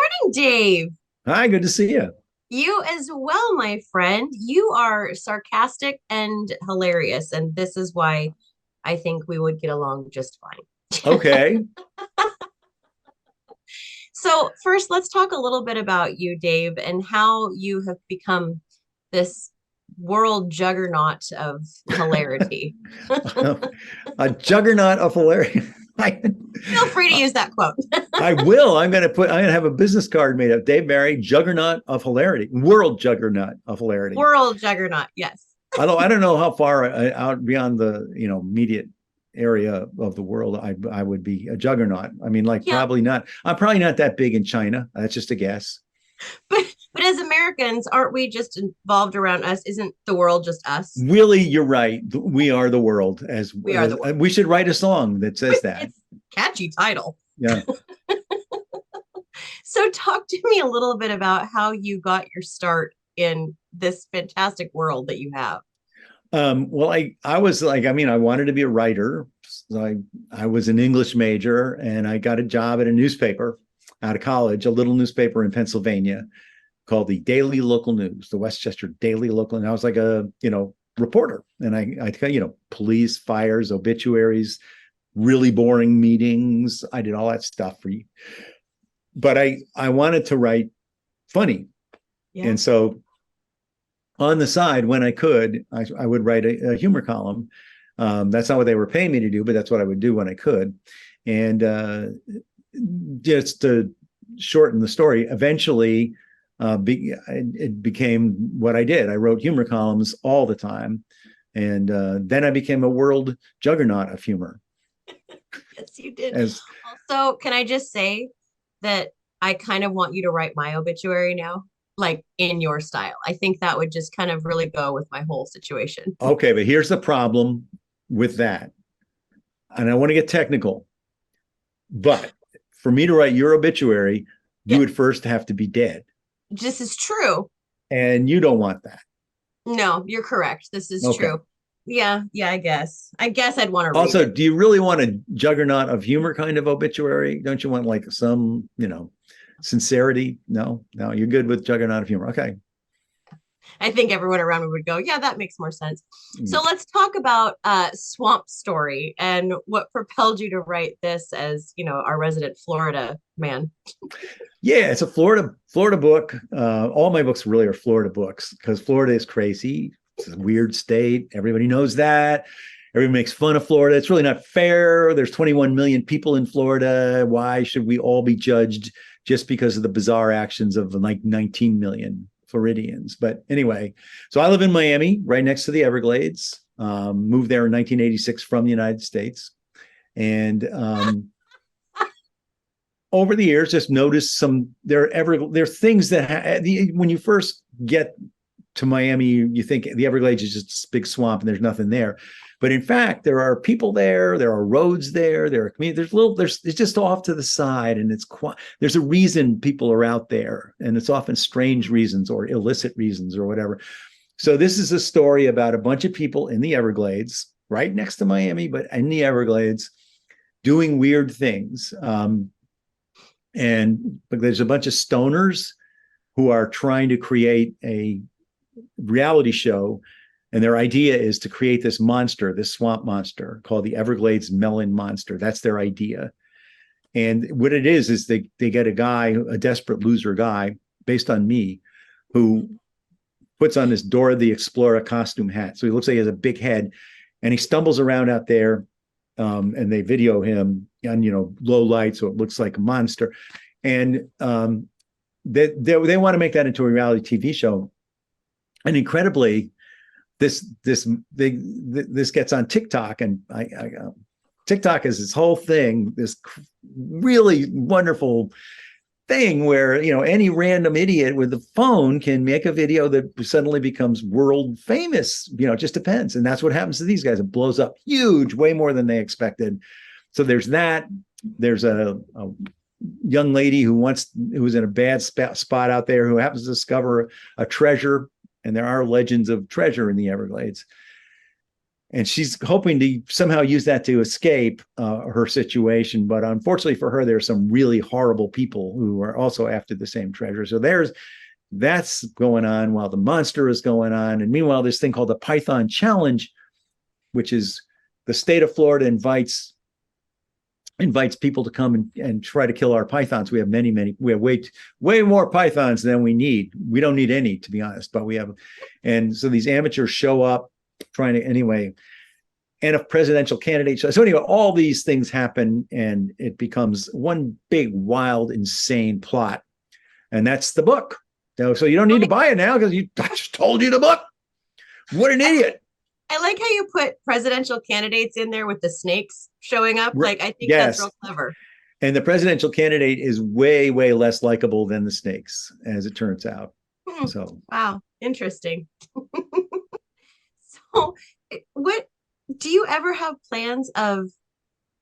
morning, Dave. Hi, good to see you. You as well, my friend. You are sarcastic and hilarious, and this is why I think we would get along just fine. Okay. So, first, let's talk a little bit about you, Dave, and how you have become this world juggernaut of hilarity. A juggernaut of hilarity. I, Feel free to use that quote. I will. I'm gonna have a business card made up. Dave Barry, juggernaut of hilarity, world juggernaut of hilarity. World juggernaut, yes. I don't know how far out beyond the immediate area of the world I would be a juggernaut. I mean, like Yeah, probably not. I'm probably not that big in China. That's just a guess. but as Americans, aren't we just involved around us? Isn't the world just us? Really, you're right. We are the world. We are the world. We should write a song that says that. It's a catchy title. Yeah. So talk to me a little bit about how you got your start in this fantastic world that you have. Well, I was like, I mean, I wanted to be a writer. So I was an English major and I got a job at a newspaper out of college, a little newspaper in Pennsylvania called the Daily Local News, the Westchester Daily Local. And I was like a, reporter. And police, fires, obituaries, really boring meetings. I did all that stuff for you. But I wanted to write funny. Yeah. And so on the side, when I could, I would write a humor column. That's not what they were paying me to do, but that's what I would do when I could. And just to shorten the story, eventually it became what I did. I wrote humor columns all the time. And then I became a world juggernaut of humor. Yes, you did. As Also, can I just say that I kind of want you to write my obituary now, like in your style. I think that would just kind of really go with my whole situation. Okay, but here's the problem with that. And I want to get technical, but for me to write your obituary, you Yeah, would first have to be dead. this is true. And you don't want that. No, you're correct. This is Okay. true. Yeah, yeah, I guess. I guess I'd want to read Also, it. do you really want a juggernaut of humor kind of obituary? Don't you want like some, sincerity? No, no, you're good with juggernaut of humor. Okay. I think everyone around me would go, yeah, that makes more sense. Mm. So let's talk about Swamp Story and what propelled you to write this as, our resident Florida man. Yeah, it's a Florida book. All my books really are Florida books because Florida is crazy. It's a weird state. Everybody knows that. Everybody makes fun of Florida. It's really not fair. There's 21 million people in Florida. Why should we all be judged just because of the bizarre actions of like 19 million Floridians? But anyway, so I live in Miami, right next to the Everglades. Moved there in 1986 from the United States. And over the years, just noticed there are things that when you first get to Miami, you think the Everglades is just a big swamp and there's nothing there. But in fact, there are people there, there are roads there, there are communities, it's just off to the side. And there's a reason people are out there. And it's often strange reasons or illicit reasons or whatever. So this is a story about a bunch of people in the Everglades, right next to Miami, but in the Everglades, doing weird things. And there's a bunch of stoners who are trying to create a reality show. And their idea is to create this monster, this swamp monster called the Everglades Melon Monster. That's their idea. And what it is they get a guy, a desperate loser guy, based on me, who puts on this Dora the Explorer costume hat. So he looks like he has a big head and he stumbles around out there. And they video him on low light, so it looks like a monster. And they want to make that into a reality TV show. And incredibly, this gets on TikTok, and TikTok is this whole thing, this really wonderful thing where any random idiot with a phone can make a video that suddenly becomes world famous. It just depends. And that's what happens to these guys. It blows up huge, way more than they expected. So there's that. There's a young lady who's in a bad spot out there who happens to discover a treasure, and there are legends of treasure in the Everglades. and she's hoping to somehow use that to escape her situation. But unfortunately for her, there's some really horrible people who are also after the same treasure. So that's going on while the monster is going on. And meanwhile, this thing called the Python Challenge, which is the state of Florida invites people to come and try to kill our pythons. We have we have way more pythons than we need. We don't need any, to be honest, but we have. And so these amateurs show up trying to, anyway, and a presidential candidate. So anyway, all these things happen and it becomes one big, wild, insane plot. And that's the book. So you don't need to buy it now because I just told you the book. What an idiot. I like how you put presidential candidates in there with the snakes showing up. Like, I think yes. That's real clever. And the presidential candidate is way, way less likable than the snakes, as it turns out. So, wow, interesting. So, what do you ever have plans of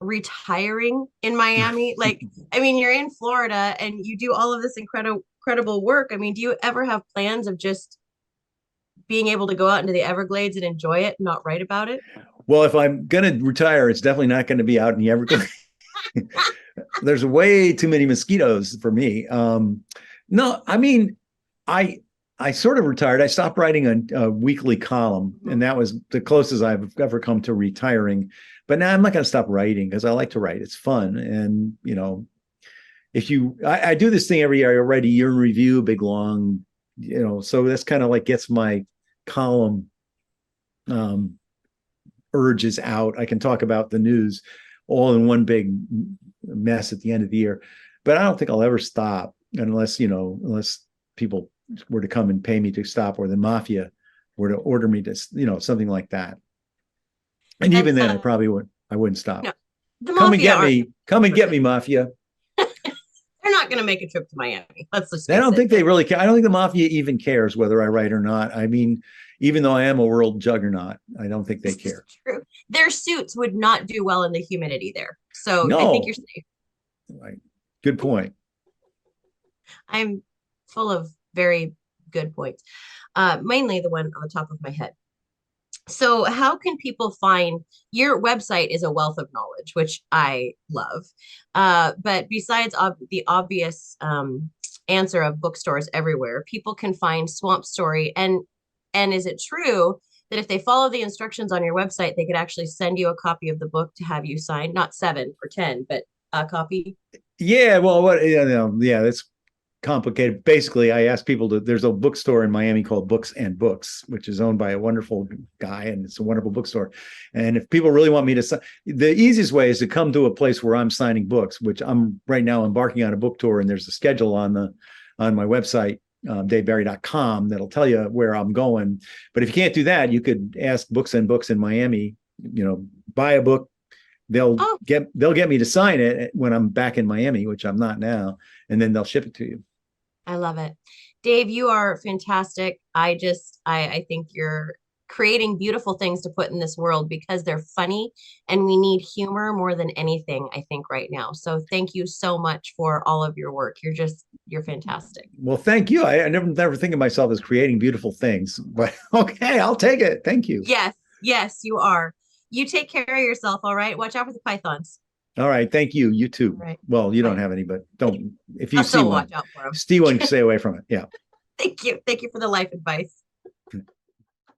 retiring in Miami? Like, I mean, you're in Florida and you do all of this incredible work. I mean, do you ever have plans of just being able to go out into the Everglades and enjoy it, not write about it? Well, if I'm going to retire, it's definitely not going to be out in the Everglades. There's way too many mosquitoes for me. No, I mean, I sort of retired. I stopped writing a weekly column, and that was the closest I've ever come to retiring. But now I'm not going to stop writing because I like to write. It's fun. And, you know, I do this thing every year. I write a year in review, big, long, you know, so that's kind of like gets my column urges out. I can talk about the news all in one big mess at the end of the year. But I don't think I'll ever stop unless people were to come and pay me to stop, or the mafia were to order me to, you know, something like that. And even then, I wouldn't stop. No, come and get me. Come and get me, mafia. They're not going to make a trip to Miami. Let's just. I don't think they really care. I don't think the mafia even cares whether I write or not. I mean, even though I am a world juggernaut, I don't think they care. True. Their suits would not do well in the humidity there. So no. I think you're safe. Right. Good point. I'm full of very good points. Mainly the one on the top of my head. So how can people find your website? Is a wealth of knowledge, which I love. But besides the obvious answer of bookstores everywhere, people can find Swamp Story. And is it true that if they follow the instructions on your website, they could actually send you a copy of the book to have you sign? Not 7 or 10, but a copy? Yeah, well, yeah, that's complicated. Basically, I asked people there's a bookstore in Miami called Books and Books, which is owned by a wonderful guy, and it's a wonderful bookstore. And if people really want me to, the easiest way is to come to a place where I'm signing books, which I'm right now embarking on a book tour, and there's a schedule on my website, davebarry.com, that'll tell you where I'm going. But if you can't do that, you could ask Books and Books in Miami, you know, buy a book. They'll get me to sign it when I'm back in Miami, which I'm not now, and then they'll ship it to you. I love it. Dave, you are fantastic. I think you're creating beautiful things to put in this world because they're funny, and we need humor more than anything, I think, right now. So thank you so much for all of your work. You're fantastic. Well, thank you. I never think of myself as creating beautiful things, but okay, I'll take it. Thank you. Yes, you are. You take care of yourself, all right? Watch out for the pythons. All right. Thank you. You too. Right. Well, you don't have any, but don't. If you I'll see one, watch out for them. see one, stay away from it. Yeah. Thank you. Thank you for the life advice.